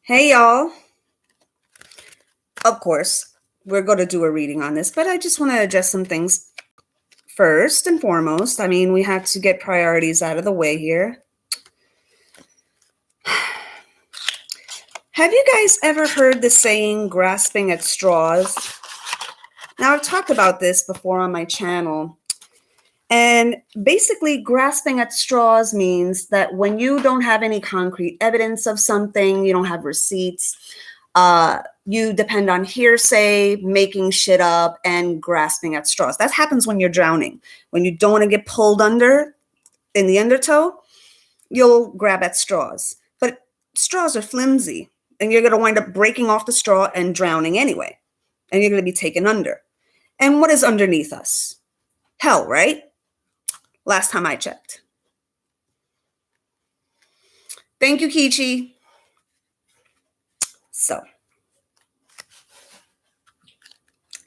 Hey, y'all. Of course, we're going to do a reading on this, but I just want to address some things first and foremost. I mean, we have to get priorities out of the way here. Have you guys ever heard the saying, grasping at straws? Now, I've talked about this before on my channel. And basically, grasping at straws means that when you don't have any concrete evidence of something, you don't have receipts, you depend on hearsay, making shit up, and grasping at straws. That happens when you're drowning. When you don't want to get pulled under in the undertow, you'll grab at straws. But straws are flimsy, and you're going to wind up breaking off the straw and drowning anyway. And you're going to be taken under. And what is underneath us? Hell, right? Last time I checked. Thank you, Kichi. So,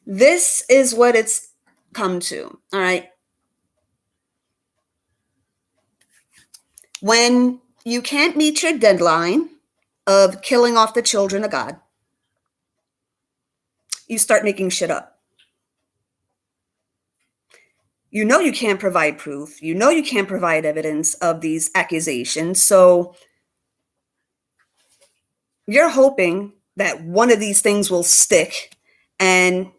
this is what it's come to, all right? When you can't meet your deadline of killing off the children of God, you start making shit up. You know you can't provide proof. You know you can't provide evidence of these accusations. So you're hoping that one of these things will stick and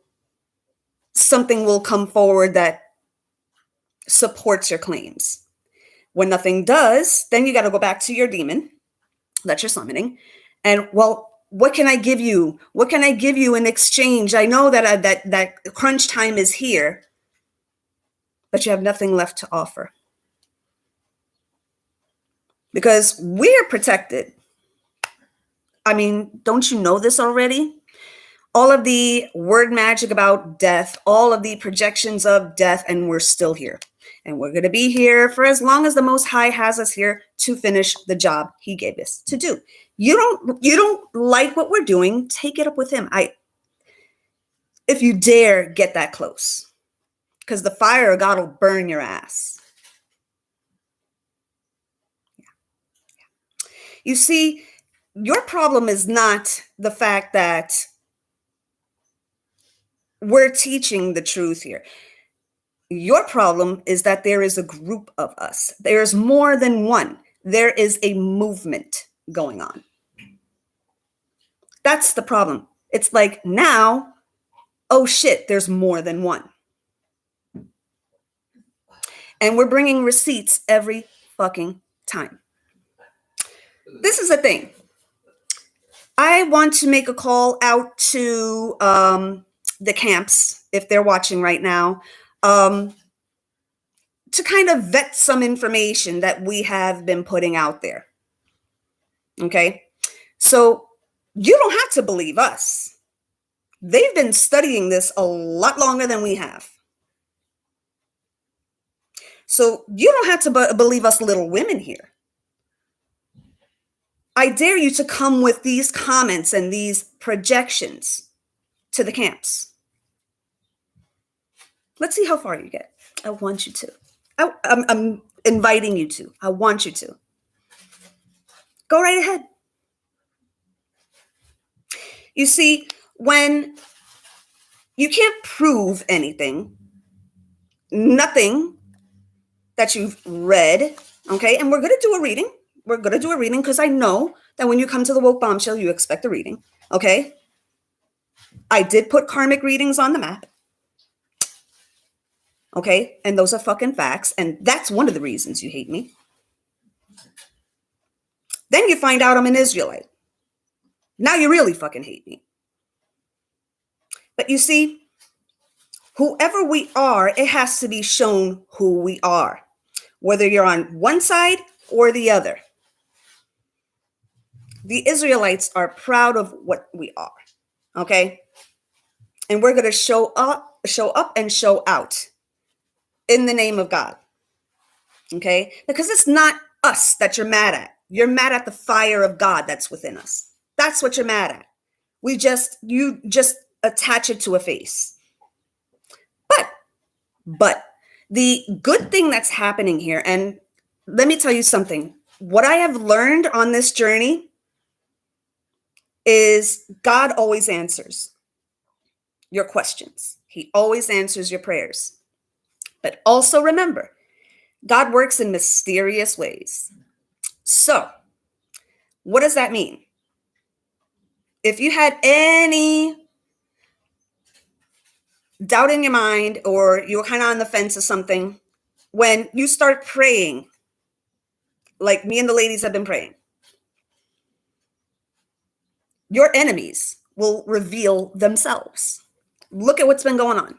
something will come forward that supports your claims. When nothing does, then you got to go back to your demon that you're summoning. And, well, what can I give you? What can I give you in exchange? I know that that crunch time is here, but you have nothing left to offer. Because we're protected. I mean, don't you know this already? All of the word magic about death, all of the projections of death, and we're still here. And we're going to be here for as long as the Most High has us here to finish the job he gave us to do. You don't like what we're doing, take it up with him. If you dare get that close, because the fire of God will burn your ass. Yeah. You see, your problem is not the fact that we're teaching the truth here. Your problem is that there is a group of us. There's more than one. There is a movement going on. That's the problem. It's like now, oh shit, there's more than one. And we're bringing receipts every fucking time. This is the thing. I want to make a call out to the camps, if they're watching right now, to kind of vet some information that we have been putting out there. Okay? So you don't have to believe us. They've been studying this a lot longer than we have. So you don't have to believe us little women here. I dare you to come with these comments and these projections to the camps. Let's see how far you get. I want you to. I'm inviting you to. I want you to. Go right ahead. You see, when you can't prove anything, nothing that you've read, okay? And we're going to do a reading. We're going to do a reading because I know that when you come to the Woke Bombshell, you expect a reading, okay? I did put karmic readings on the map, okay? And those are fucking facts. And that's one of the reasons you hate me. Then you find out I'm an Israelite. Now you really fucking hate me. But you see, whoever we are, it has to be shown who we are, whether you're on one side or the other. The Israelites are proud of what we are, okay? And we're going to show up and show out in the name of God, okay? Because it's not us that you're mad at. You're mad at the fire of God that's within us. That's what you're mad at. You just attach it to a face. But the good thing that's happening here, and let me tell you something, what I have learned on this journey is God always answers your questions. He always answers your prayers. But also remember, God works in mysterious ways. So, what does that mean? If you had any doubt in your mind or you were kind of on the fence of something, when you start praying, like me and the ladies have been praying, your enemies will reveal themselves. Look at what's been going on.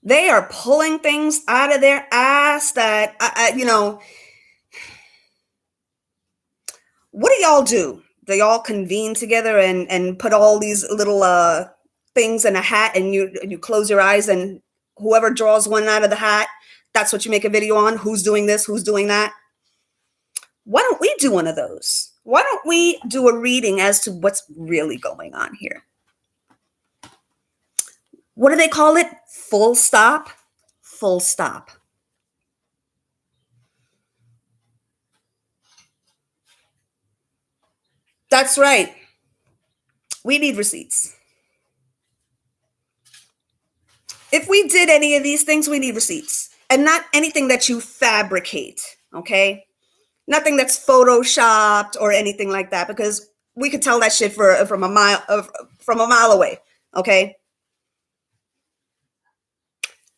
They are pulling things out of their ass that, what do y'all do? They all convene together and put all these little things in a hat, and you close your eyes, and whoever draws one out of the hat, that's what you make a video on. Who's doing this? Who's doing that? Why don't we do one of those? Why don't we do a reading as to what's really going on here? What do they call it? Full stop? Full stop. That's right. We need receipts. If we did any of these things, we need receipts. And not anything that you fabricate, okay? Nothing that's photoshopped or anything like that, because we could tell that shit from a mile away, okay?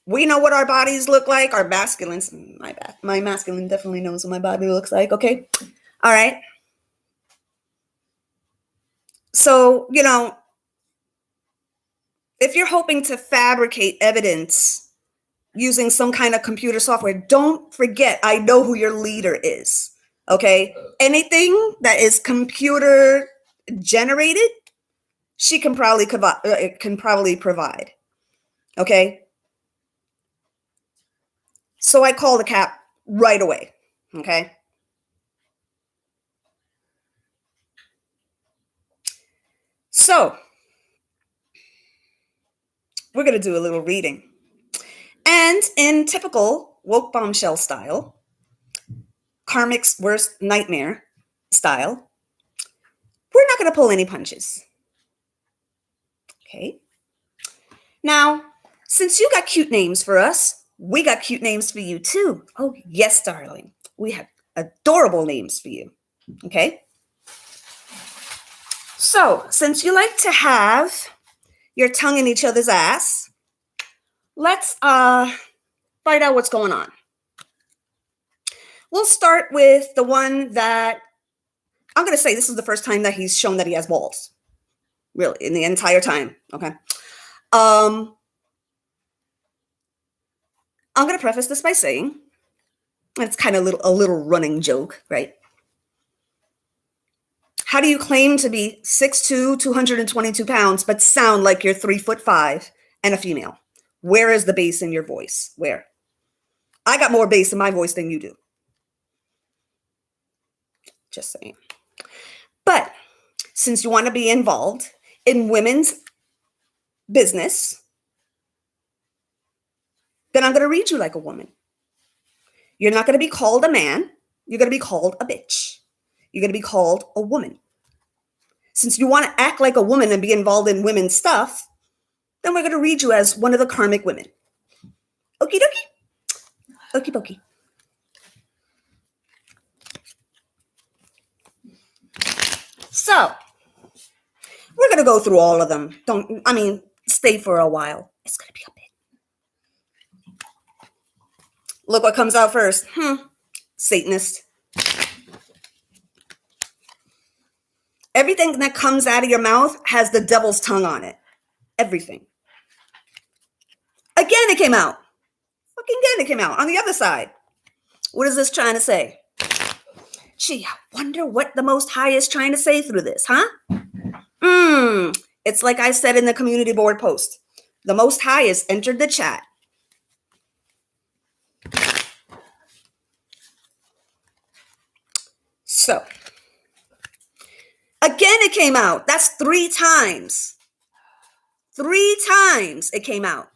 We know what our bodies look like. Our masculines, my masculine definitely knows what my body looks like, okay? All right. So, if you're hoping to fabricate evidence using some kind of computer software, don't forget, I know who your leader is, okay? Anything that is computer generated, she can probably provide, okay? So I call the cap right away, okay? So we're going to do a little reading. And in typical woke bombshell style, karmic's worst nightmare style, we're not going to pull any punches. Okay? Now, since you got cute names for us, we got cute names for you too. Oh, yes, darling. We have adorable names for you. Okay? So, since you like to have your tongue in each other's ass, let's find out what's going on. We'll start with the one that I'm going to say this is the first time that he's shown that he has balls. Really, in the entire time. Okay. I'm going to preface this by saying, it's kind of a little running joke, right? How do you claim to be 6'2", 222 pounds, but sound like you're 3'5" and a female? Where is the bass in your voice? Where? I got more bass in my voice than you do. Just saying. But since you want to be involved in women's business, then I'm going to read you like a woman. You're not going to be called a man. You're going to be called a bitch. You're going to be called a woman. Since you want to act like a woman and be involved in women's stuff, then we're going to read you as one of the karmic women. Okie dokie. Okie dokie. So, we're going to go through all of them. Stay for a while. It's going to be a bit. Look what comes out first. Satanist. Everything that comes out of your mouth has the devil's tongue on it. Everything. Again, it came out. Fucking again, it came out on the other side. What is this trying to say? Gee, I wonder what the Most High is trying to say through this, huh? It's like I said in the community board post. The Most High has entered the chat. So, again, it came out. That's 3 times. 3 times it came out.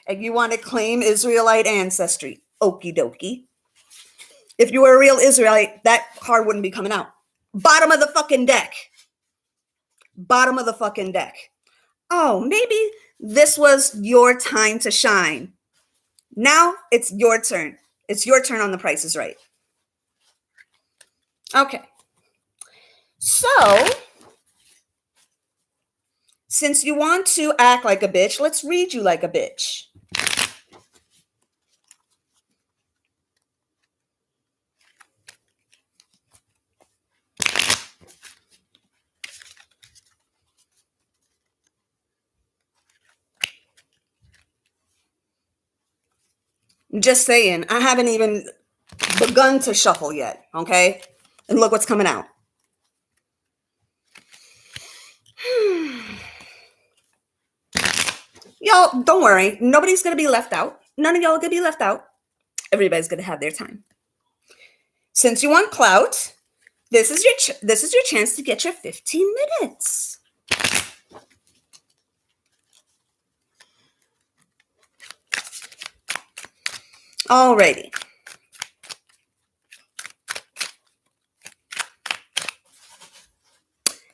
And you want to claim Israelite ancestry. Okie dokie. If you were a real Israelite, that card wouldn't be coming out. Bottom of the fucking deck. Bottom of the fucking deck. Oh, maybe this was your time to shine. Now it's your turn. It's your turn on The Price is Right. Okay. So, since you want to act like a bitch, let's read you like a bitch. Just saying, I haven't even begun to shuffle yet, okay? And look what's coming out. Y'all, don't worry. Nobody's going to be left out. None of y'all are going to be left out. Everybody's going to have their time. Since you want clout, this is your chance to get your 15 minutes. Alrighty.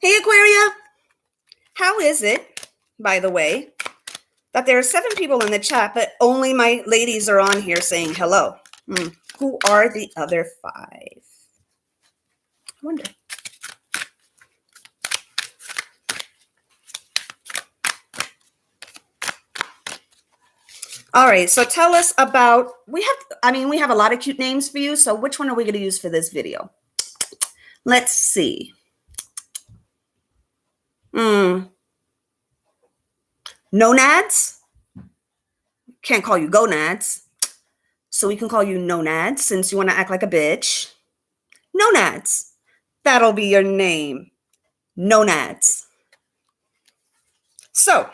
Hey, Aquaria. How is it, by the way, that there are 7 people in the chat, but only my ladies are on here saying hello? Who are the other 5? I wonder. All right, so tell us about, we have a lot of cute names for you, so which one are we going to use for this video? Let's see. Nonads? Can't call you gonads, so we can call you Nonads since you want to act like a bitch. Nonads. That'll be your name. Nonads. So,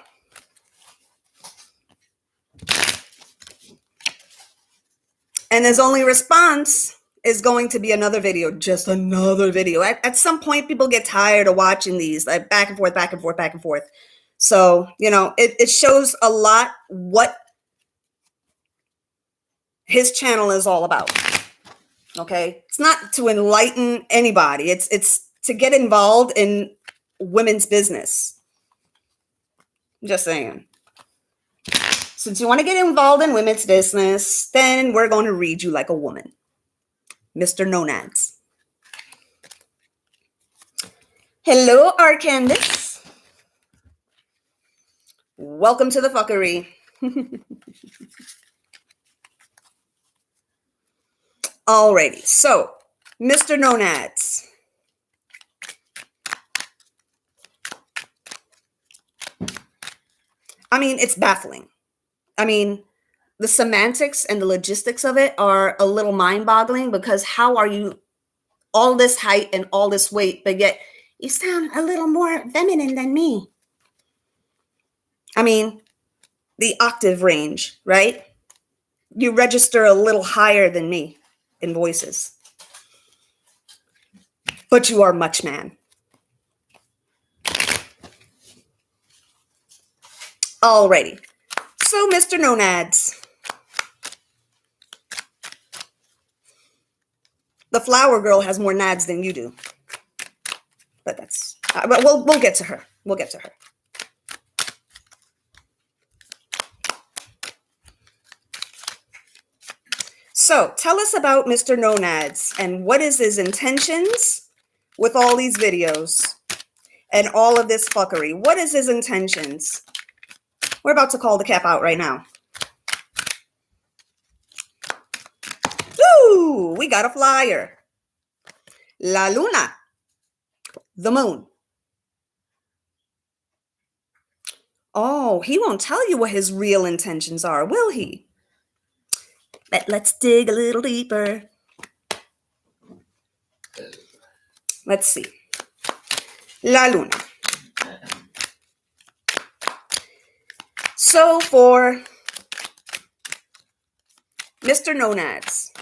and his only response is going to be another video, just another video. At some point, people get tired of watching these, like back and forth, back and forth, back and forth. So, it shows a lot what his channel is all about. Okay? It's not to enlighten anybody. It's to get involved in women's business. Just saying. Since you want to get involved in women's business, then we're going to read you like a woman. Mr. Nonads. Hello, Arcandis. Welcome to the fuckery. Alrighty, so Mr. Nonads. I mean, it's baffling. I mean, the semantics and the logistics of it are a little mind-boggling, because how are you all this height and all this weight, but yet you sound a little more feminine than me? I mean, the octave range, right? You register a little higher than me in voices, but you are much man. Alrighty. So, Mr. Nonads, the flower girl has more nads than you do, but that's we'll get to her. We'll get to her. So, tell us about Mr. Nonads and what is his intentions with all these videos and all of this fuckery. What is his intentions? We're about to call the cap out right now. Ooh, we got a flyer. La Luna, the moon. Oh, he won't tell you what his real intentions are, will he? But let's dig a little deeper. Let's see. La Luna. So for Mr. Nonads,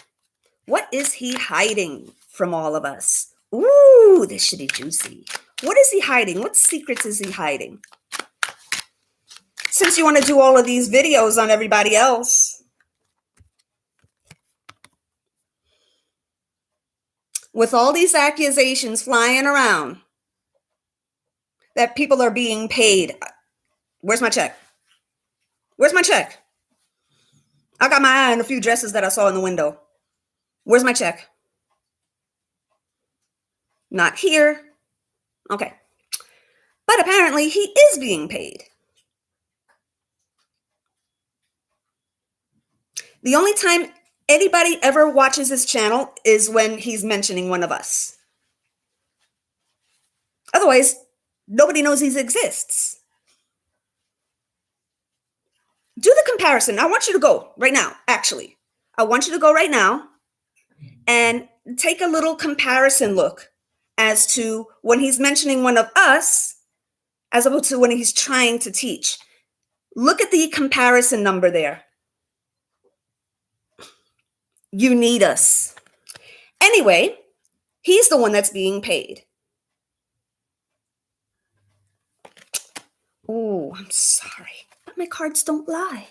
what is he hiding from all of us? Ooh, this should be juicy. What is he hiding? What secrets is he hiding? Since you want to do all of these videos on everybody else, with all these accusations flying around that people are being paid. Where's my check? Where's my check? I got my eye on a few dresses that I saw in the window. Where's my check? Not here. Okay. But apparently he is being paid. The only time anybody ever watches his channel is when he's mentioning one of us. Otherwise, nobody knows he exists. Do the comparison. I want you to go right now, actually. I want you to go right now and take a little comparison look as to when he's mentioning one of us as opposed to when he's trying to teach. Look at the comparison number there. You need us. Anyway, he's the one that's being paid. Oh, I'm sorry, but my cards don't lie.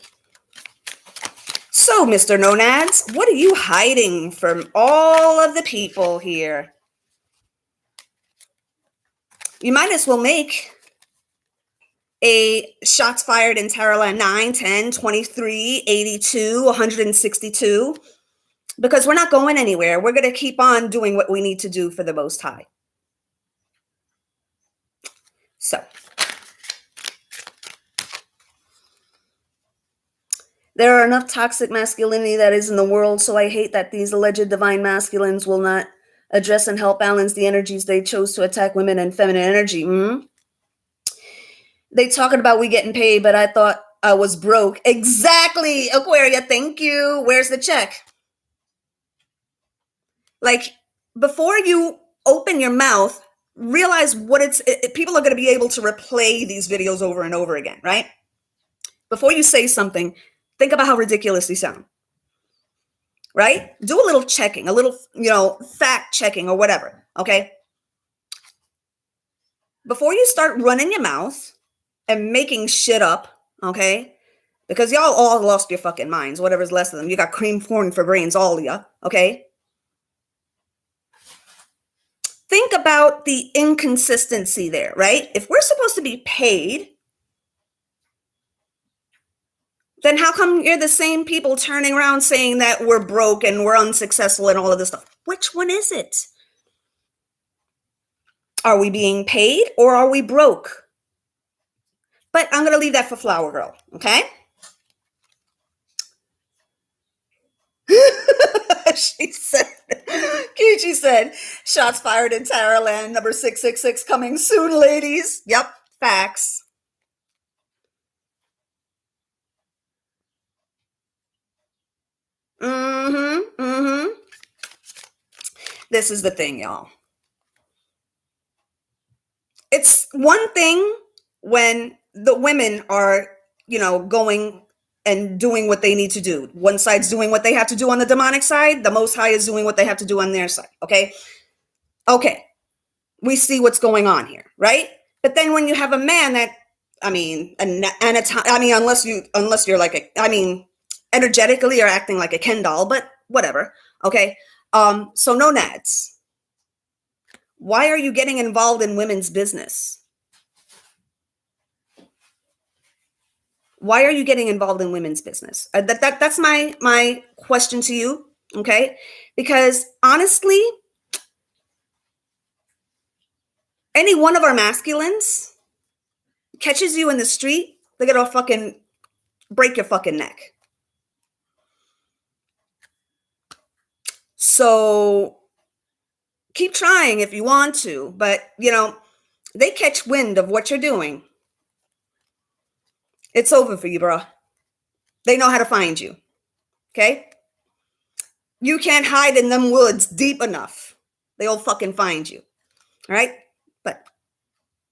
So, Mr. Nonads, what are you hiding from all of the people here? You might as well make a shots fired in Terrorland 9, 10, 23, 82, 162, because we're not going anywhere. We're going to keep on doing what we need to do for the Most High. So, there are enough toxic masculinity that is in the world, so I hate that these alleged divine masculines will not address and help balance the energies they chose to attack women and feminine energy. They talking about we getting paid, but I thought I was broke. Exactly, Aquaria, thank you. Where's the check? Like, before you open your mouth, realize what people are going to be able to replay these videos over and over again, right? Before you say something, think about how ridiculous they sound, right? Do a little checking, a little, fact checking or whatever, okay? Before you start running your mouth and making shit up, okay? Because y'all all lost your fucking minds, whatever's less of them. You got cream corn for brains, all of ya, okay? Think about the inconsistency there, right? If we're supposed to be paid, then how come you're the same people turning around saying that we're broke and we're unsuccessful and all of this stuff? Which one is it? Are we being paid or are we broke? But I'm going to leave that for Flower Girl, okay? Kichi said, shots fired in Terrorland, number 666 coming soon, ladies. Yep, facts. This is the thing, y'all. It's one thing when the women are, going and doing what they need to do. One side's doing what they have to do on the demonic side. The Most High is doing what they have to do on their side. Okay. We see what's going on here, right? But then when you have a man that, unless you're like energetically you're acting like a Ken doll, but whatever. Okay. So Nonads, why are you getting involved in women's business? Why are you getting involved in women's business? That's my question to you, okay? Because honestly, any one of our masculines catches you in the street, they're gonna fucking break your fucking neck. So keep trying if you want to, but they catch wind of what you're doing. It's over for you, bro. They know how to find you. Okay? You can't hide in them woods deep enough. They'll fucking find you. All right? But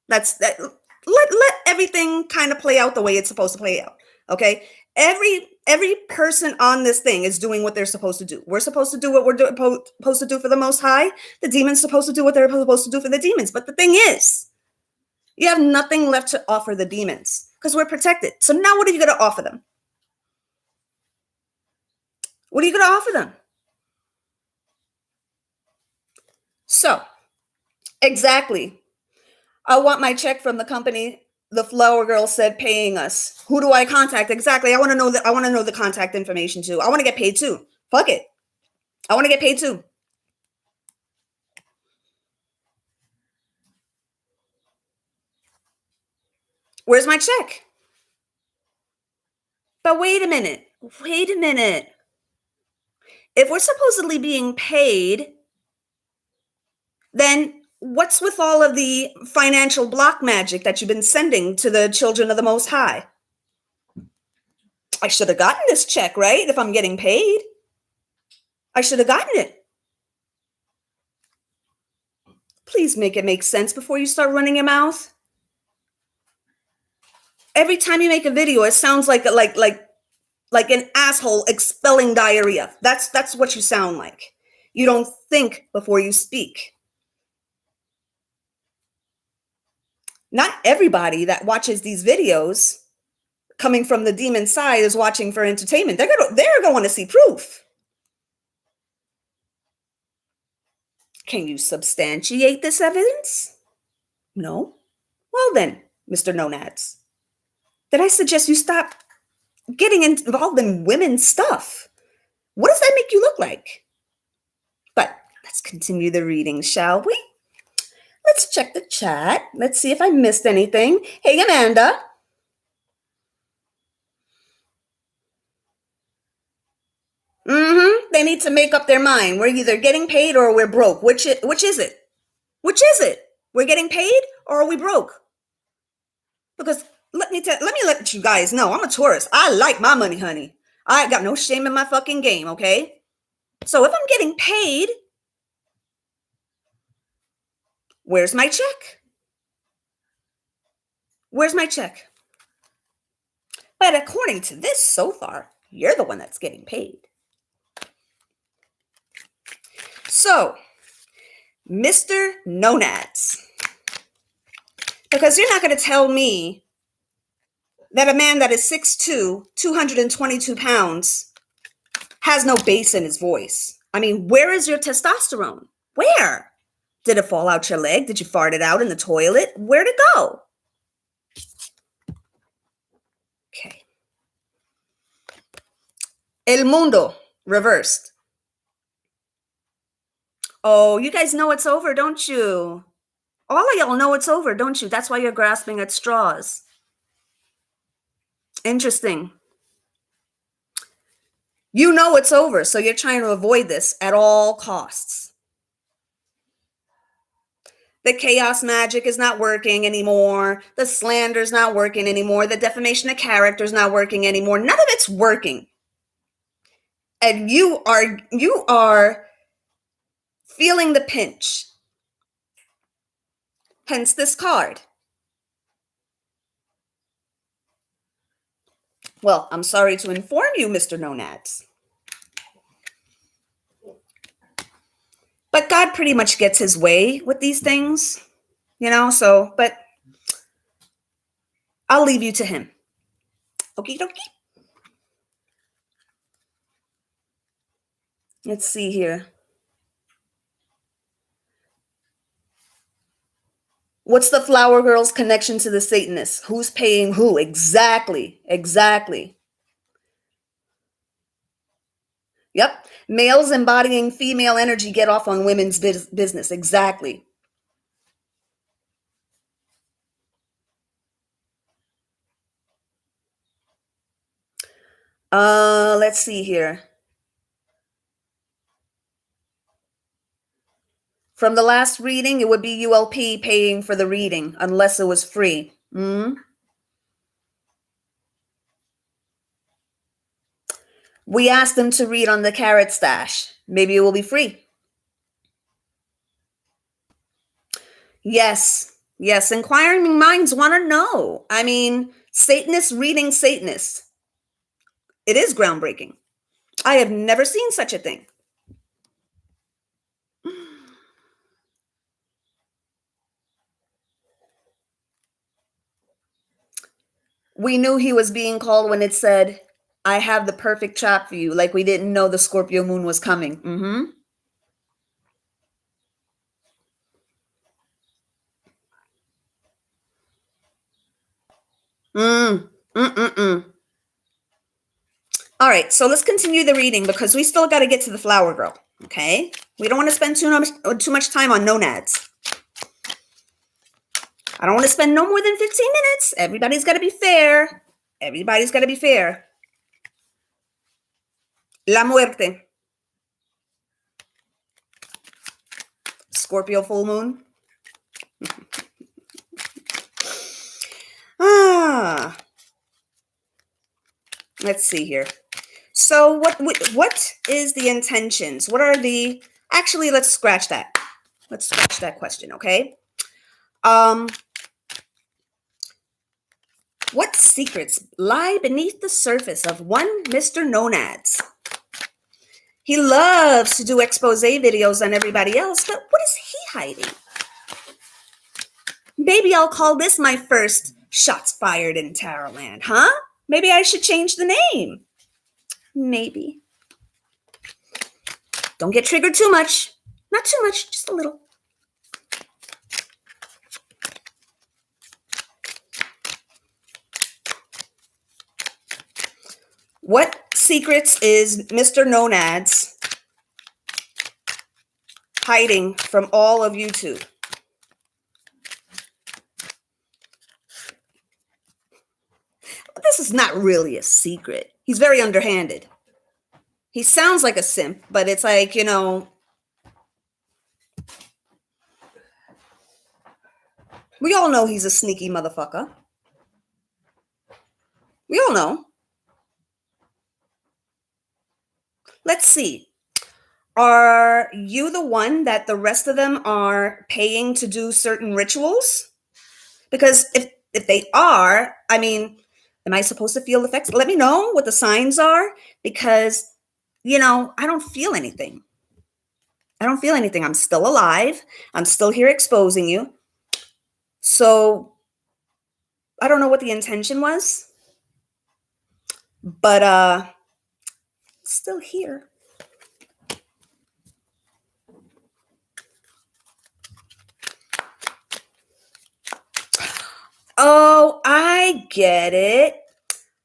that's that. Let everything kind of play out the way it's supposed to play out. Okay? Every person on this thing is doing what they're supposed to do. We're supposed to do what we're supposed to do for the Most High. The demons supposed to do what they're supposed to do for the demons. But the thing is, you have nothing left to offer the demons because we're protected. So now what are you going to offer them? What are you going to offer them? So, exactly. I want my check from the company the flower girl said paying us. Who do I contact? Exactly. I want to know the contact information too. I want to get paid too. Fuck it. I want to get paid too. Where's my check? But wait a minute. Wait a minute. If we're supposedly being paid, then what's with all of the financial block magic that you've been sending to the children of the Most High? I should have gotten this check, right? If I'm getting paid, I should have gotten it. Please make it make sense before you start running your mouth. Every time you make a video, it sounds like an asshole expelling diarrhea. That's what you sound like. You don't think before you speak. Not everybody that watches these videos coming from the demon side is watching for entertainment. They're going to see proof. Can you substantiate this evidence? No? Well then, Mr. Nonads, then I suggest you stop getting involved in women's stuff. What does that make you look like? But let's continue the reading, shall we? Let's check the chat. Let's see if I missed anything. Hey, Amanda. They need to make up their mind. We're either getting paid or we're broke. Which is it? Which is it? We're getting paid or are we broke? Because let me let you guys know, I'm a tourist. I like my money, honey. I got no shame in my fucking game, okay? So if I'm getting paid, where's my check? Where's my check? But according to this so far, you're the one that's getting paid. So, Mr. Nonads, because you're not going to tell me that a man that is 6'2", 222 pounds, has no bass in his voice. I mean, where is your testosterone? Where? Did it fall out your leg? Did you fart it out in the toilet? Where'd it go? Okay. El Mundo, reversed. Oh, you guys know it's over, don't you? All of y'all know it's over, don't you? That's why you're grasping at straws. Interesting. You know it's over, so you're trying to avoid this at all costs. The chaos magic is not working anymore. The slander's not working anymore. The defamation of character is not working anymore. None of it's working. And you are feeling the pinch. Hence this card. Well, I'm sorry to inform you, Mr. Nonads. But God pretty much gets his way with these things, so, but I'll leave you to him. Okie dokie. Let's see here. What's the flower girl's connection to the Satanists? Who's paying who? Exactly. Yep. Males embodying female energy get off on women's business. Exactly. Let's see here. From the last reading, it would be ULP paying for the reading, unless it was free. We asked them to read on the Carrot Stash. Maybe it will be free. Yes. Inquiring minds want to know. I mean, Satanists reading Satanists. It is groundbreaking. I have never seen such a thing. We knew he was being called when it said, I have the perfect chop for you, like we didn't know the Scorpio moon was coming. Mm, mm. All right, so let's continue the reading because we still got to get to the flower girl. Okay, we don't want to spend too much time on nonads. I don't want to spend no more than 15 minutes. Everybody's got to be fair. Everybody's got to be fair. La muerte. Scorpio full moon. Let's see here. So what is the intentions? What are the, actually, let's scratch that. Let's scratch that question, okay? What secrets lie beneath the surface of one Mr. Nonads? He loves to do expose videos on everybody else, but what is he hiding? Maybe I'll call this my first shots fired in Tarotland, huh? Maybe I should change the name. Maybe. Don't get triggered too much. Not too much, just a little. What secrets is Mr. Nonads hiding from all of YouTube? This is not really a secret. He's very underhanded. He sounds like a simp, but it's like, you know, we all know he's a sneaky motherfucker. We all know. Let's see. Are you the one that the rest of them are paying to do certain rituals? Because if they are, I mean, am I supposed to feel effects? Let me know what the signs are, because, you know, I don't feel anything. I don't feel anything. I'm still alive. I'm still here exposing you. So I don't know what the intention was, but still here. Oh, I get it.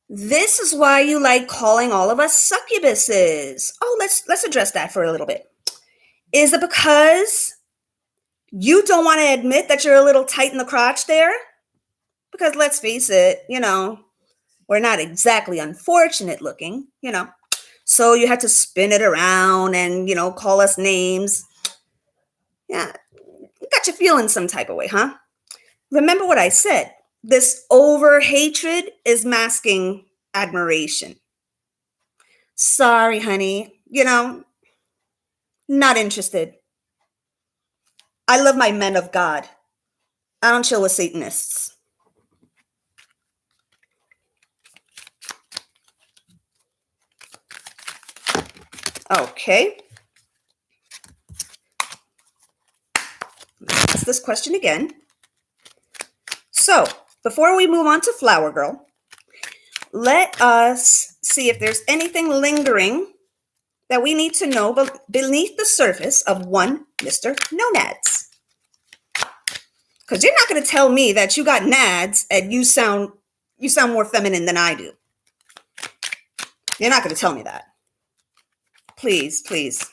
This is why you like calling all of us succubuses. Oh, let's address that for a little bit. Is it because you don't want to admit that you're a little tight in the crotch there? Because let's face it, you know, we're not exactly unfortunate looking, you know. So you had to spin it around and, you know, call us names. Yeah, got you feeling some type of way, huh? Remember what I said. This over hatred is masking admiration. Sorry, honey. You know, not interested. I love my men of God. I don't chill with Satanists. Okay. Let's ask this question again. So, before we move on to Flower Girl, let us see if there's anything lingering that we need to know beneath the surface of one Mr. Nonads. Because you're not going to tell me that you got nads and you sound more feminine than I do. You're not going to tell me that. Please, please.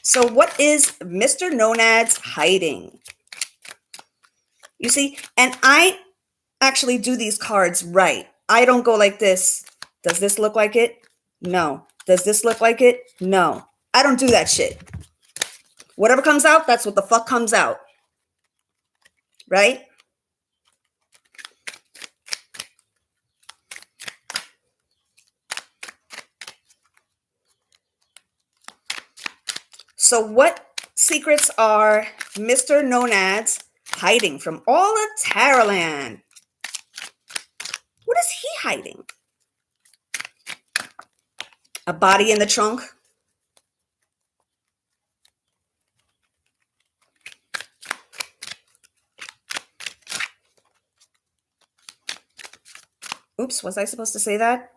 So what is Mr. Nonads hiding? You see, and I actually do these cards right. I don't go like this. Does this look like it? No. Does this look like it? No. I don't do that shit. Whatever comes out, that's what the fuck comes out. Right? So what secrets are Mr. Nonads hiding from all of Tarotland? What is he hiding? A body in the trunk? Oops, was I supposed to say that?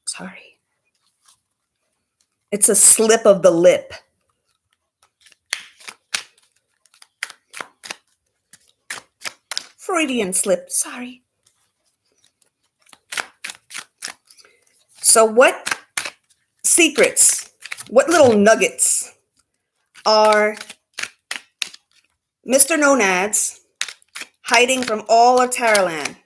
Sorry. It's a slip of the lip. For Freudian slip. Sorry. So what secrets, what little nuggets are Mr. Nonads hiding from all of Taraland?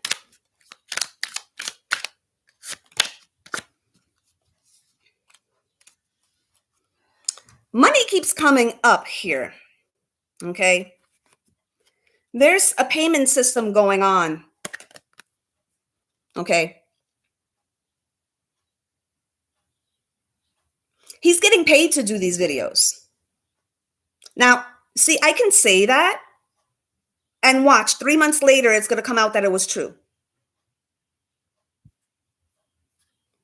Money keeps coming up here, okay? There's a payment system going on, okay? He's getting paid to do these videos. Now, see, I can say that and watch 3 months later, it's going to come out that it was true.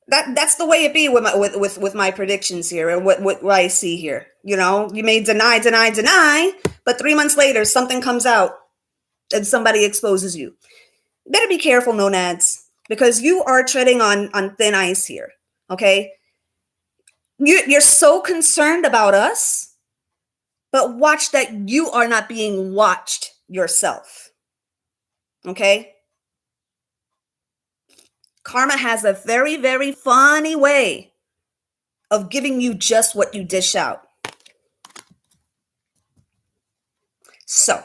That's the way it be with my predictions here and what I see here. You know, you may deny, but 3 months later, something comes out and somebody exposes you. You better be careful, Nonads, because you are treading on thin ice here, okay? You're so concerned about us, but watch that you are not being watched yourself, okay? Karma has a very, very funny way of giving you just what you dish out. So,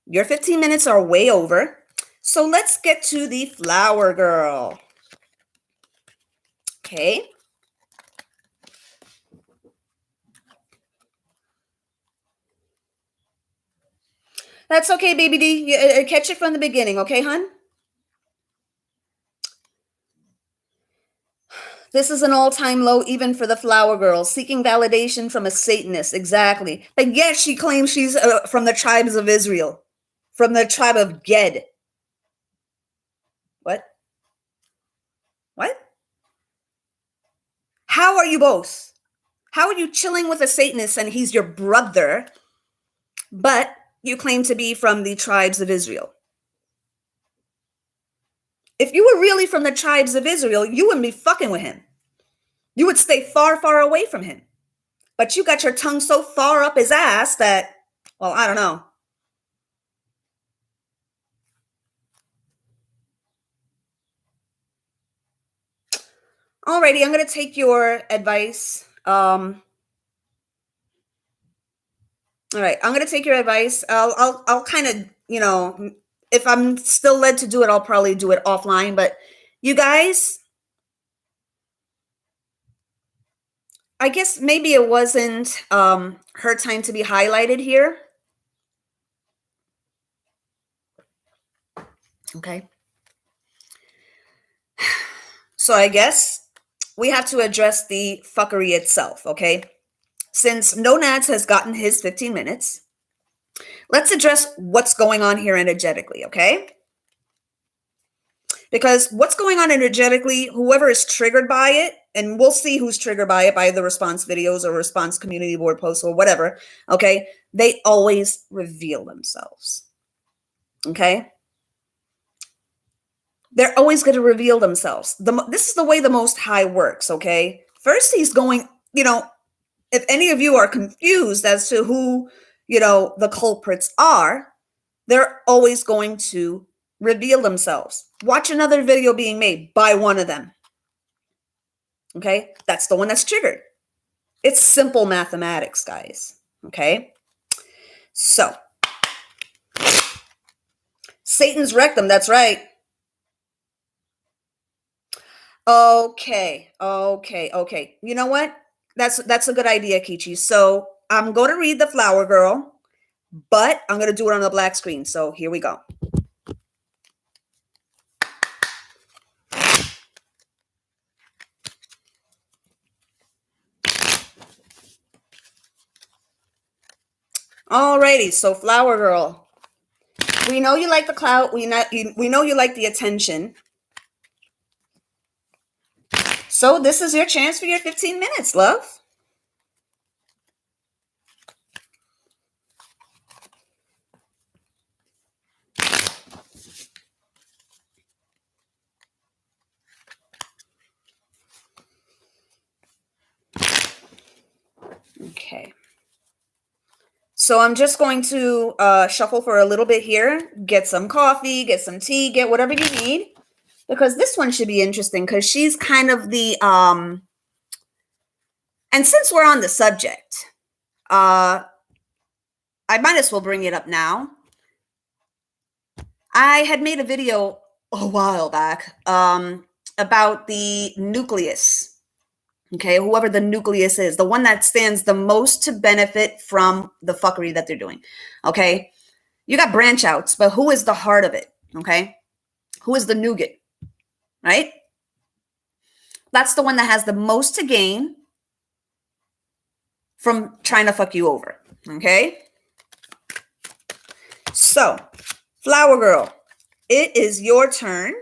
your 15 minutes are way over. So let's get to the flower girl. Okay. That's okay, baby D. Catch it from the beginning, okay, hun? This is an all-time low even for the flower girl, seeking validation from a Satanist. Exactly. But yet she claims she's from the tribes of Israel, from the tribe of Ged. What? What? How are you both? How are you chilling with a Satanist and he's your brother, but you claim to be from the tribes of Israel? If you were really from the tribes of Israel, you wouldn't be fucking with him. You would stay far, far away from him. But you got your tongue so far up his ass that, well, I don't know. Alrighty, I'm going to take your advice. All right, I'm going to take your advice. I'll kind of, you know, if I'm still led to do it, I'll probably do it offline. But you guys, I guess maybe it wasn't her time to be highlighted here. Okay. So I guess we have to address the fuckery itself, okay? Since Nonads has gotten his 15 minutes, let's address what's going on here energetically, okay? Because what's going on energetically, whoever is triggered by it, and we'll see who's triggered by it, by the response videos or response community board posts or whatever, okay? They always reveal themselves, okay? They're always going to reveal themselves. This is the way the Most High works, okay? First, he's going, you know, if any of you are confused as to who, you know, the culprits are, they're always going to reveal themselves. Watch another video being made by one of them. Okay? That's the one that's triggered. It's simple mathematics, guys. Okay? So, Satan's rectum, that's right. Okay. You know what? That's a good idea, Kichi. So I'm going to read the flower girl, but I'm going to do it on the black screen. So here we go. Alrighty. So flower girl, we know you like the clout. We know you like the attention. So this is your chance for your 15 minutes, love. Okay. So I'm just going to shuffle for a little bit here, get some coffee, get some tea, get whatever you need, because this one should be interesting because she's kind of the, and since we're on the subject, I might as well bring it up now. I had made a video a while back about the nucleus. Okay, whoever the nucleus is, the one that stands the most to benefit from the fuckery that they're doing. Okay, you got branch outs, but who is the heart of it? Okay, who is the nougat? Right? That's the one that has the most to gain from trying to fuck you over. Okay, so Flower Girl, it is your turn.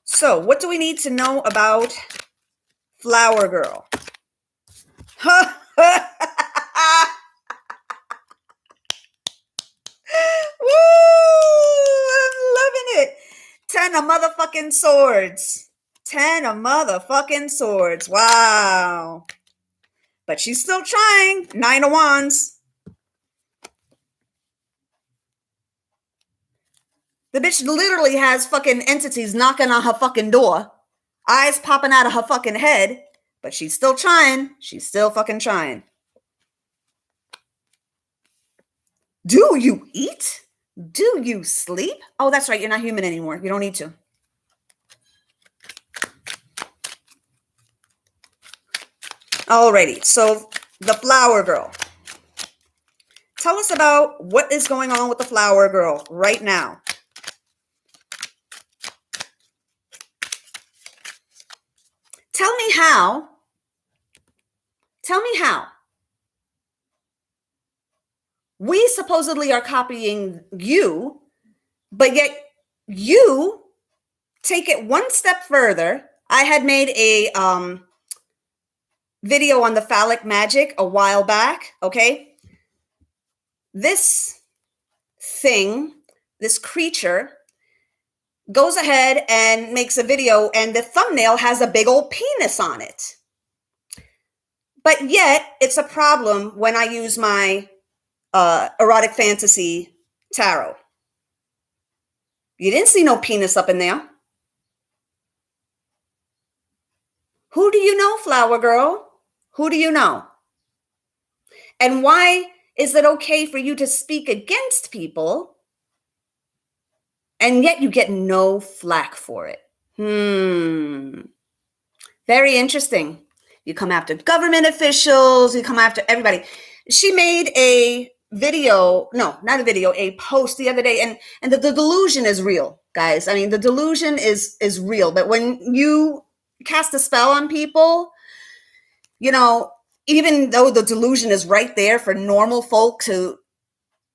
So what do we need to know about Flower Girl? Woo! I'm loving it. 10 of motherfucking swords. 10 of motherfucking swords. Wow. But she's still trying. 9 of wands. The bitch literally has fucking entities knocking on her fucking door. Eyes popping out of her fucking head. But she's still trying. She's still fucking trying. Do you eat? Do you sleep? Oh, that's right. You're not human anymore. You don't need to. Alrighty. So the Flower Girl. Tell us about what is going on with the Flower Girl right now. Tell me how. Tell me how. We supposedly are copying you, but yet you take it one step further. I had made a video on the phallic magic a while back, okay? This thing, this creature, goes ahead and makes a video, and the thumbnail has a big old penis on it. But yet, it's a problem when I use my erotic fantasy tarot. You didn't see no penis up in there. Who do you know, Flower Girl? Who do you know? And why is it okay for you to speak against people and yet you get no flack for it? Very interesting. You come after government officials, you come after everybody. She made a video, no, not a video, a post the other day, and the delusion is real, guys. I mean, the delusion is real, but when you cast a spell on people, you know, even though the delusion is right there for normal folk to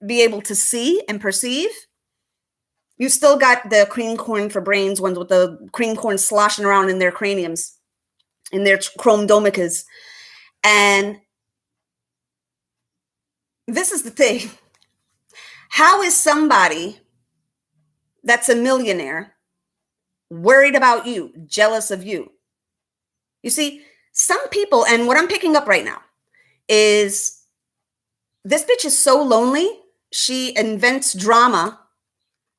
be able to see and perceive, you still got the cream corn for brains ones with the cream corn sloshing around in their craniums, in their chrome domicas. And this is the thing. How is somebody that's a millionaire worried about you, jealous of you? You see, some people, and what I'm picking up right now is this bitch is so lonely, she invents drama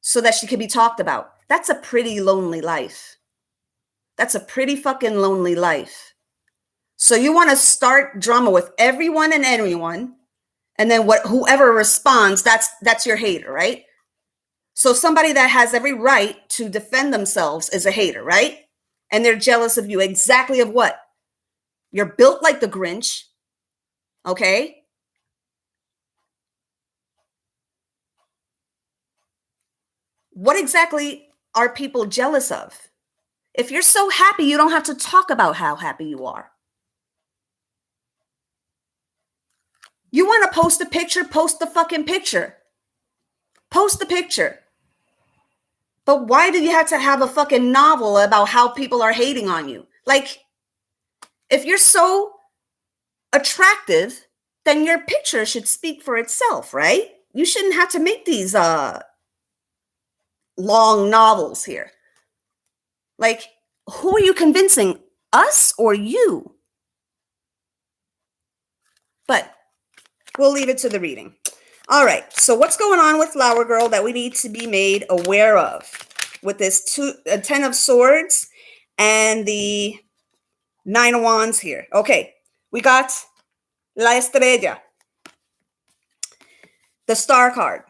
so that she can be talked about. That's a pretty lonely life. That's a pretty fucking lonely life. So you want to start drama with everyone and anyone, and then whoever responds, that's your hater, right? So somebody that has every right to defend themselves is a hater, right? And they're jealous of you. Exactly of what? You're built like the Grinch, okay? What exactly are people jealous of? If you're so happy, you don't have to talk about how happy you are. You want to post a picture, post the fucking picture. Post the picture. But why do you have to have a fucking novel about how people are hating on you? Like, if you're so attractive, then your picture should speak for itself, right? You shouldn't have to make these long novels here. Like, who are you convincing? Us or you? But we'll leave it to the reading. All right. So what's going on with Flower Girl that we need to be made aware of with this 10 of Swords and the 9 of Wands here? Okay. We got La Estrella, the Star card.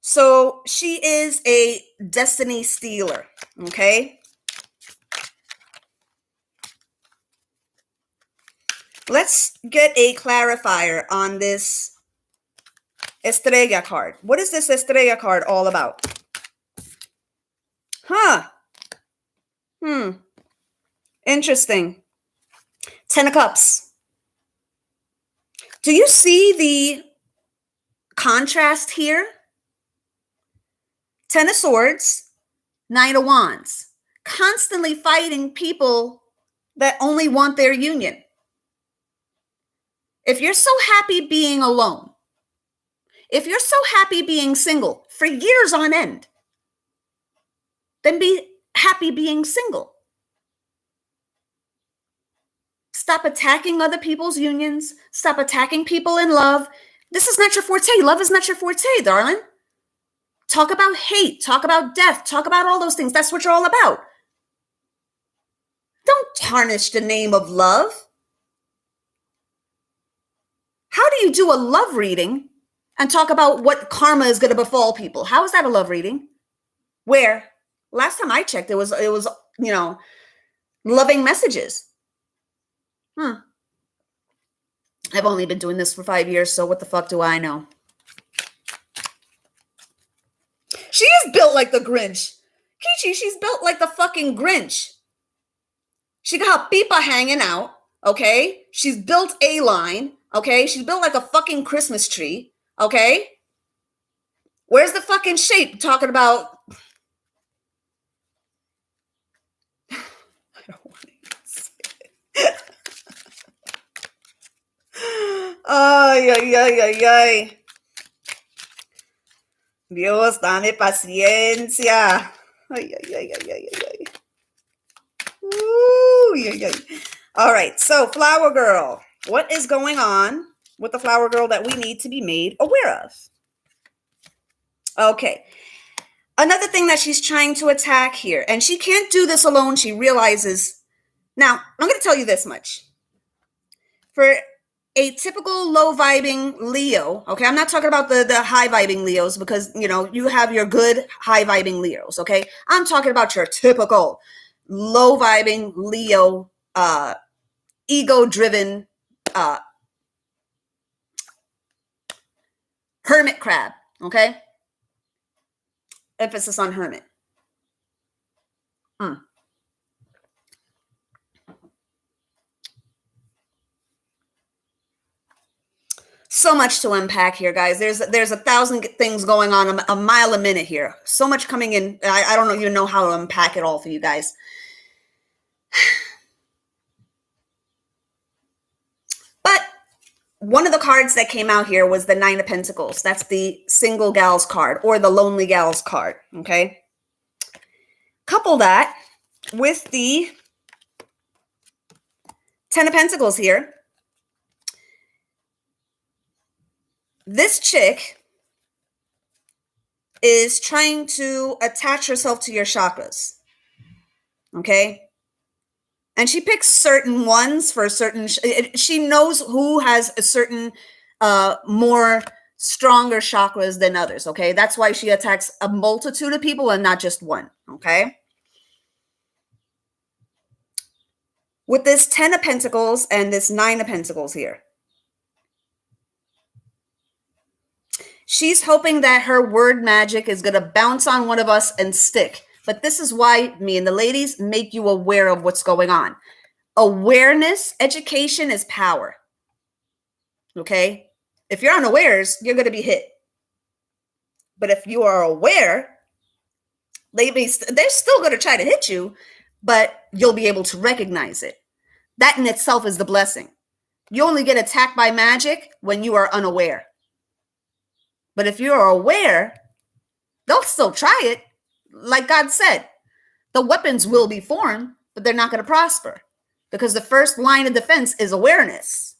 So she is a destiny stealer, okay? Let's get a clarifier on this Estrella card. What is this Estrella card all about? Interesting. 10 of Cups. Do you see the contrast here? 10 of Swords, 9 of Wands. Constantly fighting people that only want their union. If you're so happy being alone, if you're so happy being single for years on end, then be happy being single. Stop attacking other people's unions. Stop attacking people in love. This is not your forte. Love is not your forte, darling. Talk about hate. Talk about death. Talk about all those things. That's what you're all about. Don't tarnish the name of love. How do you do a love reading and talk about what karma is going to befall people? How is that a love reading? Where last time I checked, it was, loving messages. I've only been doing this for 5 years, so what the fuck do I know? She is built like the Grinch. Kichi, she's built like the fucking Grinch. She got her pipa hanging out, okay? She's built A-line, okay? She's built like a fucking Christmas tree, okay? Where's the fucking shape talking about? I don't want to even say it. Ay, ay, ay, ay, ay. Dios, dame paciencia. Ay, ay, ay, ay, ay, ay. Ooh, ay, ay. All right, so Flower Girl. What is going on with the Flower Girl that we need to be made aware of? Okay. Another thing that she's trying to attack here, and she can't do this alone, she realizes. Now, I'm going to tell you this much. For a typical low vibing Leo, okay, I'm not talking about the high vibing Leos because, you have your good high vibing Leos, okay? I'm talking about your typical low vibing Leo, ego driven, hermit crab, okay? Emphasis on hermit. So much to unpack here, guys. There's 1,000 things going on a mile a minute here. So much coming in. I don't even know how to unpack it all for you guys. But one of the cards that came out here was the 9 of Pentacles. That's the single gals card or the lonely gals card, okay? Couple that with the 10 of Pentacles here. This chick is trying to attach herself to your chakras, okay? And she picks certain ones for certain, she knows who has a certain more stronger chakras than others, okay? That's why she attacks a multitude of people and not just one, okay? With this 10 of Pentacles and this 9 of Pentacles here. She's hoping that her word magic is going to bounce on one of us and stick. But this is why me and the ladies make you aware of what's going on. Awareness, education is power. Okay? If you're unawares, you're going to be hit. But if you are aware, they're still going to try to hit you, but you'll be able to recognize it. That in itself is the blessing. You only get attacked by magic when you are unaware. But if you're aware, they'll still try it. Like God said, the weapons will be formed, but they're not going to prosper. because the first line of defense is awareness.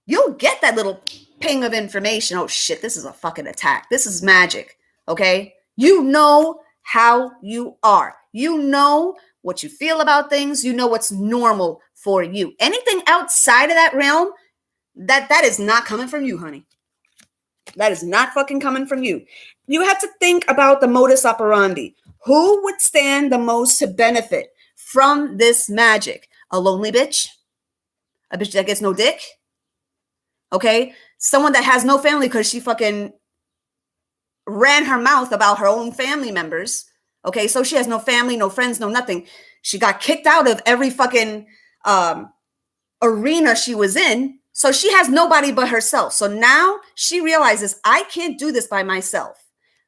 You'll get that little ping of information. Oh shit, this is a fucking attack. This is magic. Okay. You know how you are. You know what you feel about things. You know what's normal for you. Anything outside of that realm, that is not coming from you, honey. That is not fucking coming from you. You have to think about the modus operandi. Who would stand the most to benefit from this magic? A lonely bitch? A bitch that gets no dick? Okay? Someone that has no family because she fucking ran her mouth about her own family members. Okay? So she has no family, no friends, no nothing. She got kicked out of every fucking arena she was in. So she has nobody but herself. So now she realizes, I can't do this by myself.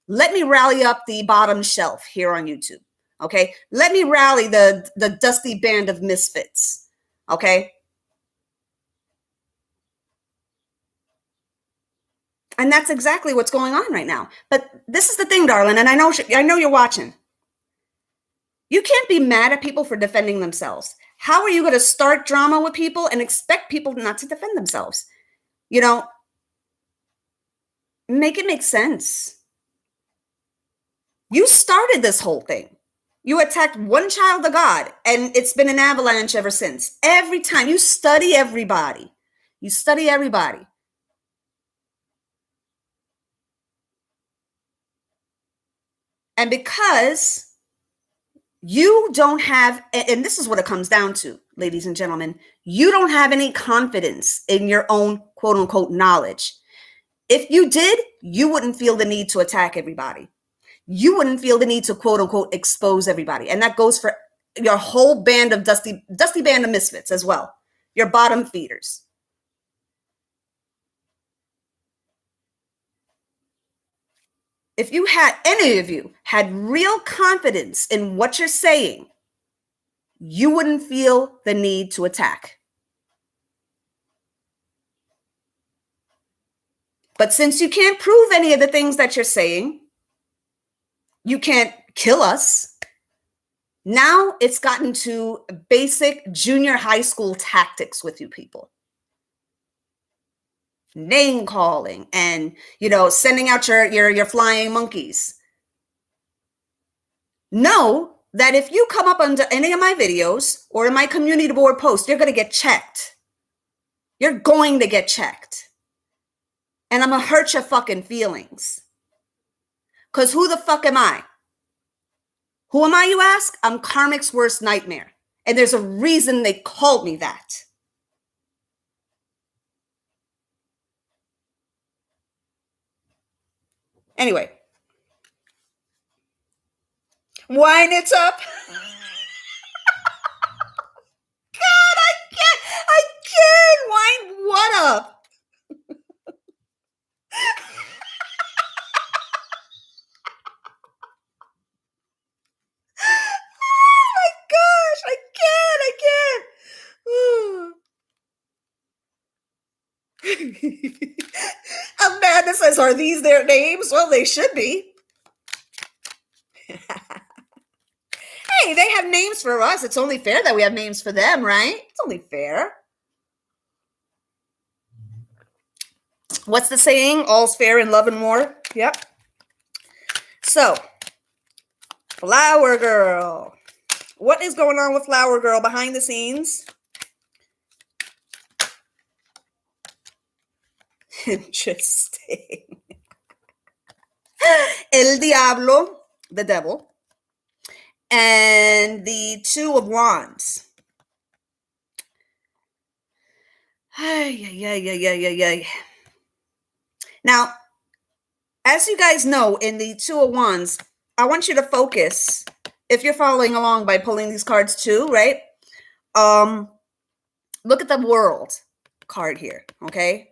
Let me rally up the bottom shelf here on YouTube. Okay. Let me rally the dusty band of misfits. Okay. And that's exactly what's going on right now. But this is the thing, darling. And I know you're watching. You can't be mad at people for defending themselves. How are you going to start drama with people and expect people not to defend themselves? You know, make it make sense. You started this whole thing. You attacked one child of God, and it's been an avalanche ever since. Every time you study everybody. You study everybody. And because you don't have, and this is what it comes down to, ladies and gentlemen, you don't have any confidence in your own quote unquote knowledge. If you did, you wouldn't feel the need to attack everybody. You wouldn't feel the need to quote unquote expose everybody. And that goes for your whole band of dusty band of misfits as well. Your bottom feeders. If you had, any of you had real confidence in what you're saying, you wouldn't feel the need to attack. But since you can't prove any of the things that you're saying, you can't kill us. Now it's gotten to basic junior high school tactics with you people. Name calling and, sending out your flying monkeys. Know that if you come up under any of my videos or in my community board post, you're going to get checked. You're going to get checked. And I'm going to hurt your fucking feelings. Because who the fuck am I? Who am I, you ask? I'm Karmic's worst nightmare. And there's a reason they called me that. Anyway. Wine it up. God, I can't. Wine what up? Oh my gosh, I can't. Amanda says, are these their names? Well, they should be. Hey, they have names for us. It's only fair that we have names for them, right? It's only fair. What's the saying? All's fair in love and war. Yep. So, Flower Girl. What is going on with Flower Girl behind the scenes? Interesting. El Diablo, the devil, and the Two of Wands. Now, as you guys know, in the Two of Wands, I want you to focus, if you're following along by pulling these cards too, right? Look at the World card here, okay?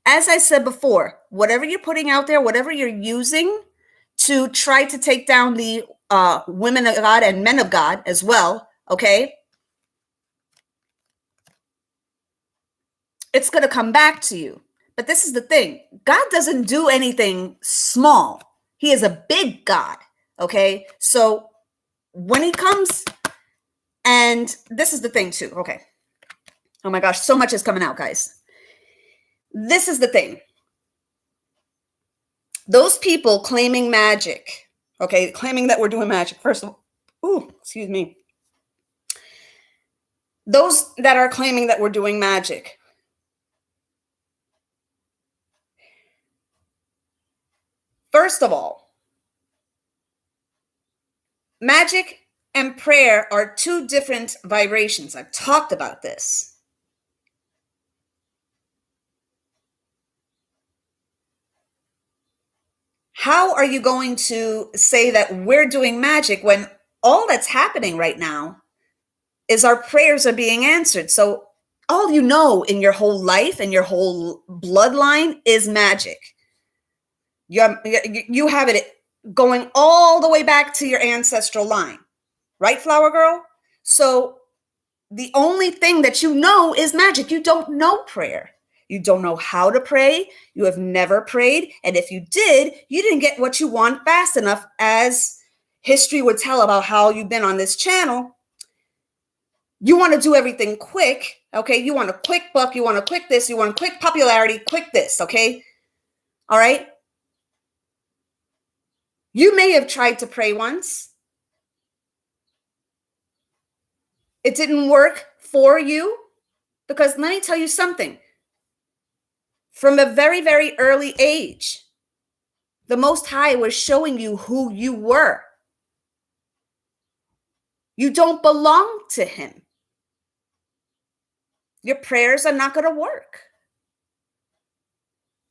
As I said before, whatever you're putting out there, whatever you're using to try to take down the women of God and men of God as well, okay? It's going to come back to you. But this is the thing. God doesn't do anything small. He is a big God, okay? So when he comes And this is the thing too. Okay. Oh my gosh, so much is coming out, guys. This is the thing. Those people claiming magic, okay, claiming that we're doing magic, first of all, excuse me. Those that are claiming that we're doing magic, first of all, magic and prayer are two different vibrations. I've talked about this. How are you going to say that we're doing magic when all that's happening right now is our prayers are being answered? So all you know in your whole life and your whole bloodline is magic. You have it going all the way back to your ancestral line, right, Flower Girl? So the only thing that you know is magic. You don't know prayer. You don't know how to pray. You have never prayed. And if you did, you didn't get what you want fast enough, as history would tell about how you've been on this channel. You want to do everything quick, okay? You want a quick buck. You want a quick this. You want quick popularity, quick this, okay? All right? You may have tried to pray once. It didn't work for you, because let me tell you something. From a very, very early age, the Most High was showing you who you were. You don't belong to Him. Your prayers are not going to work.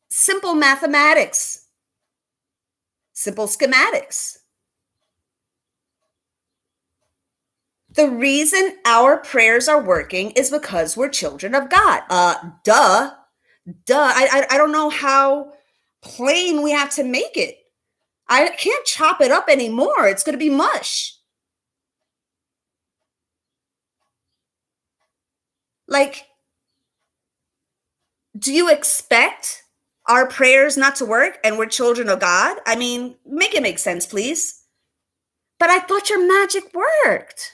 Simple mathematics, simple schematics. The reason our prayers are working is because we're children of God. Duh. I don't know how plain we have to make it. I can't chop it up anymore. It's going to be mush. Like, do you expect our prayers not to work and we're children of God? I mean, make it make sense, please. But I thought your magic worked.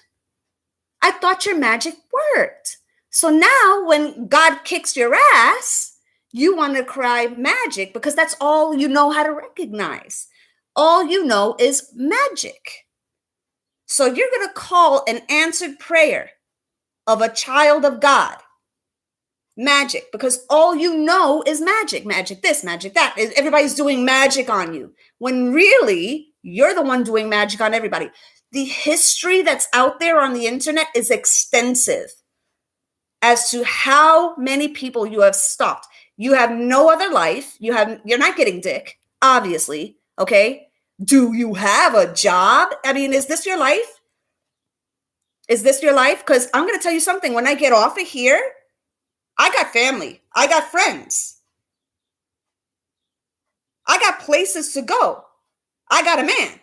I thought your magic worked. So now when God kicks your ass, you want to cry magic because that's all you know how to recognize. All you know is magic. So you're going to call an answered prayer of a child of God magic, because all you know is magic. Magic this, magic that. Everybody's doing magic on you, when really you're the one doing magic on everybody. The history that's out there on the internet is extensive as to how many people you have stopped. You have no other life. You're not getting dick, obviously. Okay. Do you have a job? I mean, is this your life? Is this your life? Because I'm going to tell you something. When I get off of here, I got family. I got friends. I got places to go. I got a man.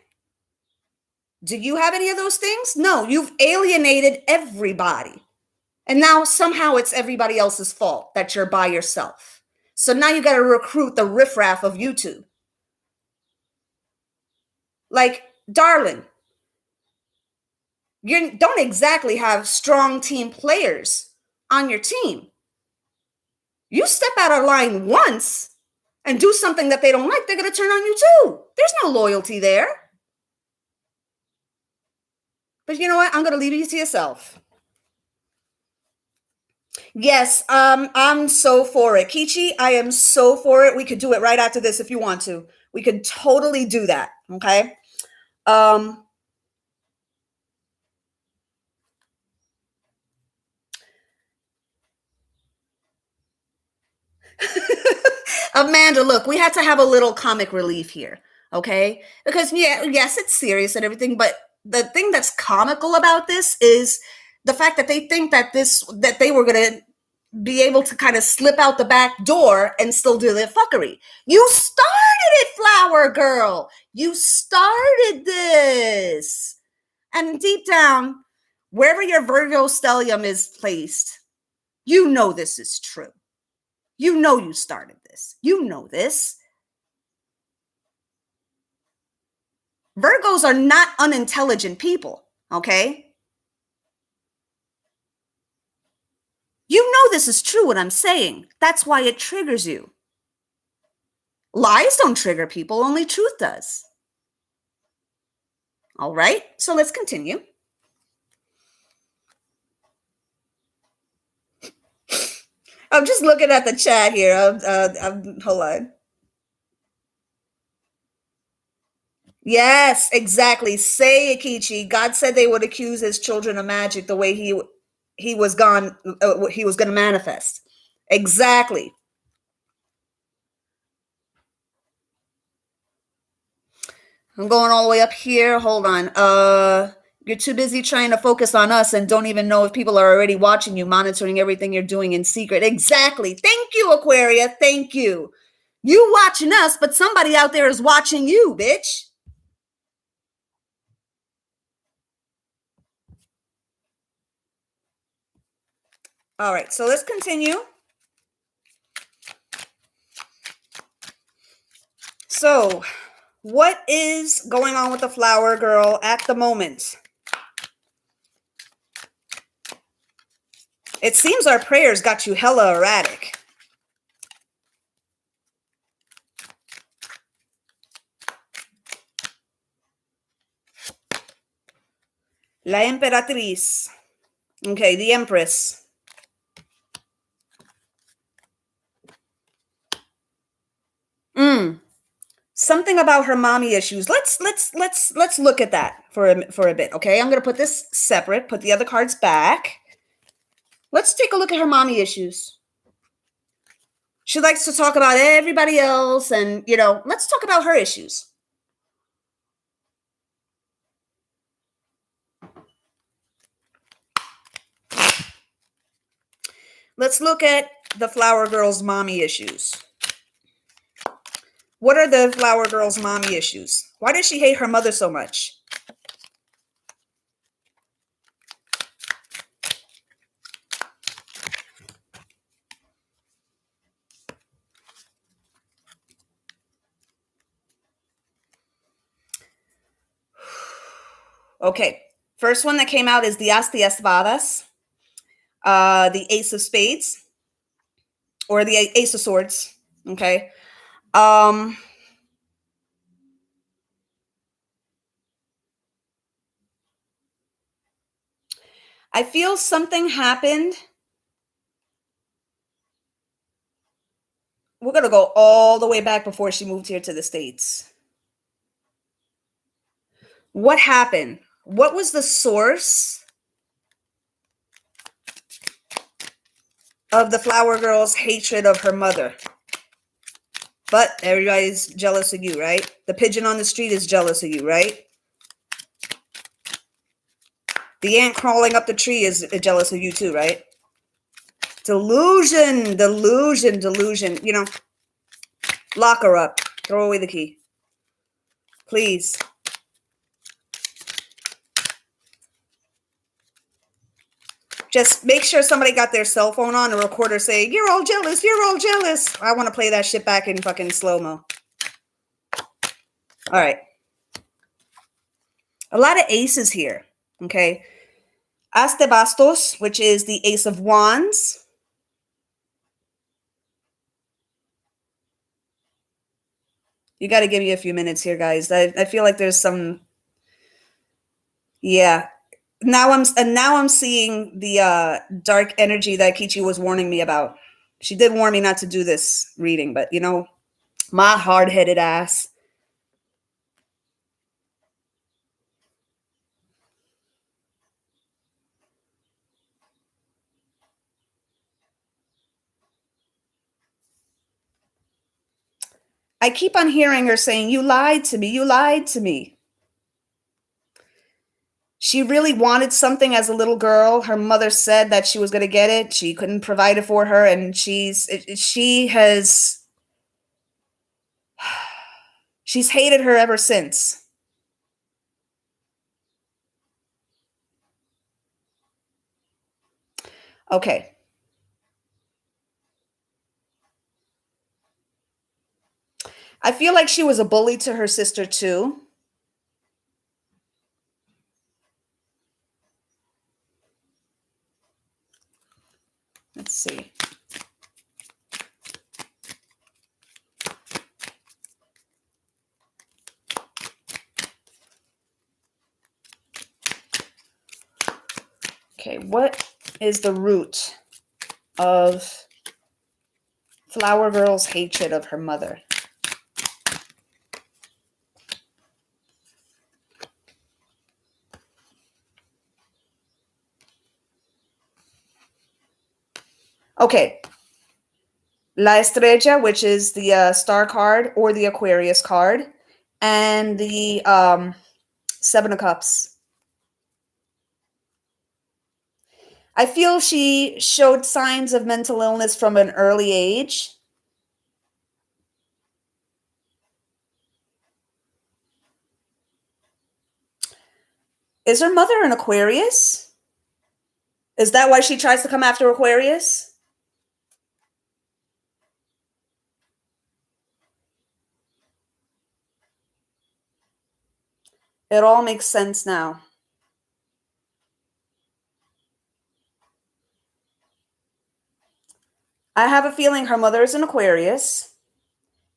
Do you have any of those things? No, you've alienated everybody. And now somehow it's everybody else's fault that you're by yourself. So now you got to recruit the riffraff of YouTube. Like, darling, you don't exactly have strong team players on your team. You step out of line once and do something that they don't like, they're going to turn on you too. There's no loyalty there. But you know what? I'm going to leave you to yourself. Yes, I'm so for it. Kichi, I am so for it. We could do it right after this if you want to. We could totally do that, okay? Amanda, look, we had to have a little comic relief here, okay? Because yes, it's serious and everything, but the thing that's comical about this is the fact that they think that they were going to be able to kind of slip out the back door and still do their fuckery. You started it, Flower Girl. You started this. And deep down, wherever your Virgo stellium is placed, you know this is true. You know you started this. You know this. Virgos are not unintelligent people, okay? You know this is true what I'm saying. That's why it triggers you. Lies don't trigger people, only truth does. All right, so let's continue. I'm just looking at the chat here. Hold on. Yes, exactly. Say, Akichi. God said they would accuse his children of magic the way he was gone. He was going to manifest. Exactly. I'm going all the way up here. Hold on. You're too busy trying to focus on us and don't even know if people are already watching you, monitoring everything you're doing in secret. Exactly. Thank you, Aquaria. Thank you. You watching us, but somebody out there is watching you, bitch. All right, so let's continue. So, what is going on with the flower girl at the moment? It seems our prayers got you hella erratic. La Emperatriz. Okay, the Empress. Something about her mommy issues. Let's look at that for a bit, okay? I'm going to put this separate, put the other cards back. Let's take a look at her mommy issues. She likes to talk about everybody else and, let's talk about her issues. Let's look at the flower girl's mommy issues. What are the flower girl's mommy issues? Why does she hate her mother so much? Okay, first one that came out is the As de Espadas, the Ace of Spades, or the Ace of Swords. Okay. I feel something happened. We're going to go all the way back before she moved here to the States. What happened? What was the source of the flower girl's hatred of her mother? But everybody's jealous of you, right? The pigeon on the street is jealous of you, right? The ant crawling up the tree is jealous of you too, right? Delusion. Lock her up. Throw away the key. Please. Just make sure somebody got their cell phone on, a recorder saying, "You're all jealous, you're all jealous." I want to play that shit back in fucking slow-mo. All right. A lot of aces here, okay? As de Bastos, which is the Ace of Wands. You got to give me a few minutes here, guys. I feel like there's some... Yeah. Now I'm seeing the dark energy that Kichi was warning me about. She did warn me not to do this reading, but my hard-headed ass. I keep on hearing her saying, "You lied to me. You lied to me." She really wanted something as a little girl. Her mother said that she was going to get it. She couldn't provide it for her, and she's hated her ever since. Okay. I feel like she was a bully to her sister too. Let's see. Okay, what is the root of Flower Girl's hatred of her mother? Okay, La Estrella, which is the star card or the Aquarius card, and the Seven of Cups. I feel she showed signs of mental illness from an early age. Is her mother an Aquarius? Is that why she tries to come after Aquarius? It all makes sense now. I have a feeling her mother is an Aquarius.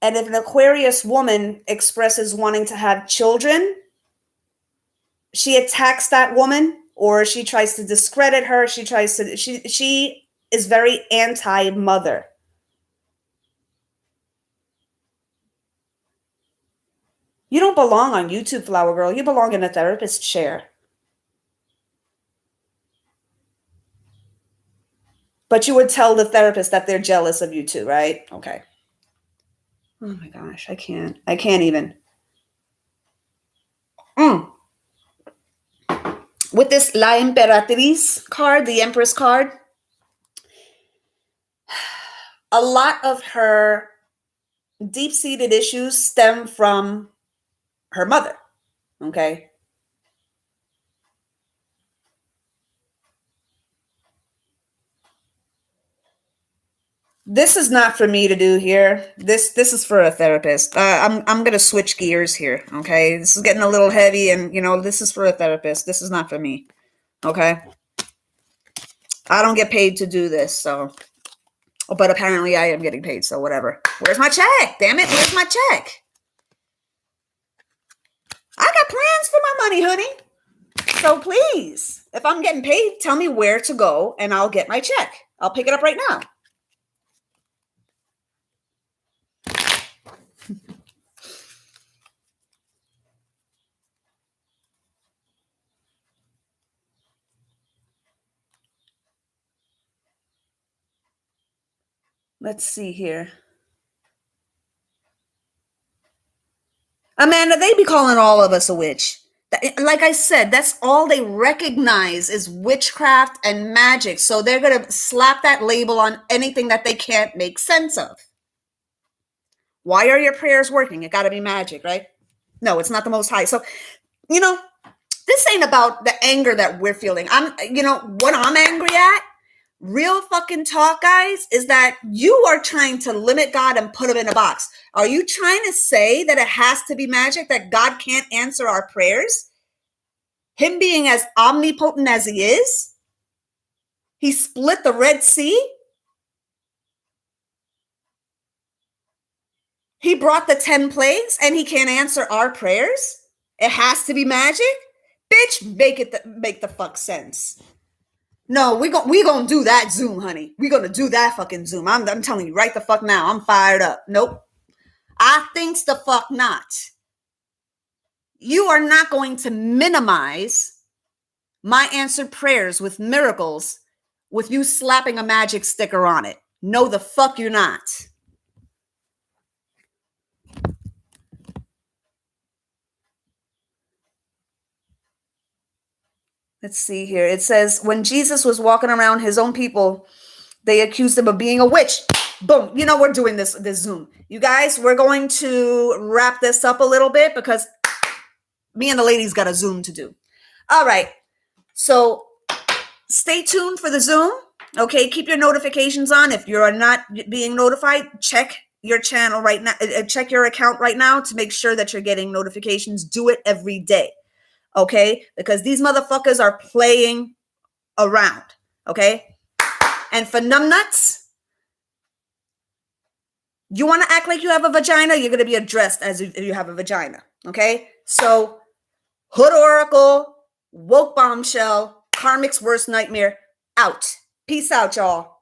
And if an Aquarius woman expresses wanting to have children, she attacks that woman, or she tries to discredit her. She is very anti-mother. You don't belong on YouTube, Flower Girl. You belong in a therapist chair. But you would tell the therapist that they're jealous of you too, right? Okay. Oh my gosh, I can't even. With this La Imperatriz card, the Empress card, a lot of her deep-seated issues stem from her mother, okay? This is not for me to do here. This is for a therapist. I'm gonna switch gears here, okay? This is getting a little heavy, and this is for a therapist. This is not for me, okay? I don't get paid to do this, so. But apparently I am getting paid, so whatever. Where's my check? Damn it, where's my check? I got plans for my money, honey. So please, if I'm getting paid, tell me where to go and I'll get my check. I'll pick it up right now. Let's see here. Amanda, they be calling all of us a witch. Like I said, that's all they recognize is witchcraft and magic. So they're going to slap that label on anything that they can't make sense of. Why are your prayers working? It got to be magic, right? No, it's not the Most High. So, this ain't about the anger that we're feeling. What I'm angry at, real fucking talk, guys, is that you are trying to limit God and put him in a box. Are you trying to say that it has to be magic, that God can't answer our prayers? Him being as omnipotent as he is, he split the Red Sea. He brought the 10 plagues and he can't answer our prayers. It has to be magic. Bitch, make the fuck sense. No, we gonna do that Zoom, honey. We gonna do that fucking Zoom. I'm telling you right the fuck now. I'm fired up. Nope. I thinks the fuck not. You are not going to minimize my answered prayers with miracles with you slapping a magic sticker on it. No, the fuck you're not. Let's see here. It says, when Jesus was walking around his own people, they accused him of being a witch. Boom. We're doing this Zoom. You guys, we're going to wrap this up a little bit because me and the ladies got a Zoom to do. All right. So stay tuned for the Zoom. Okay. Keep your notifications on. If you're not being notified, check your channel right now. Check your account right now to make sure that you're getting notifications. Do it every day. Okay, because these motherfuckers are playing around. Okay, And for numbnuts, you want to act like you have a vagina, you're going to be addressed as if you have a vagina. Okay? So, Hood Oracle, Woke Bombshell, Karmic's Worst Nightmare, out. Peace out, y'all.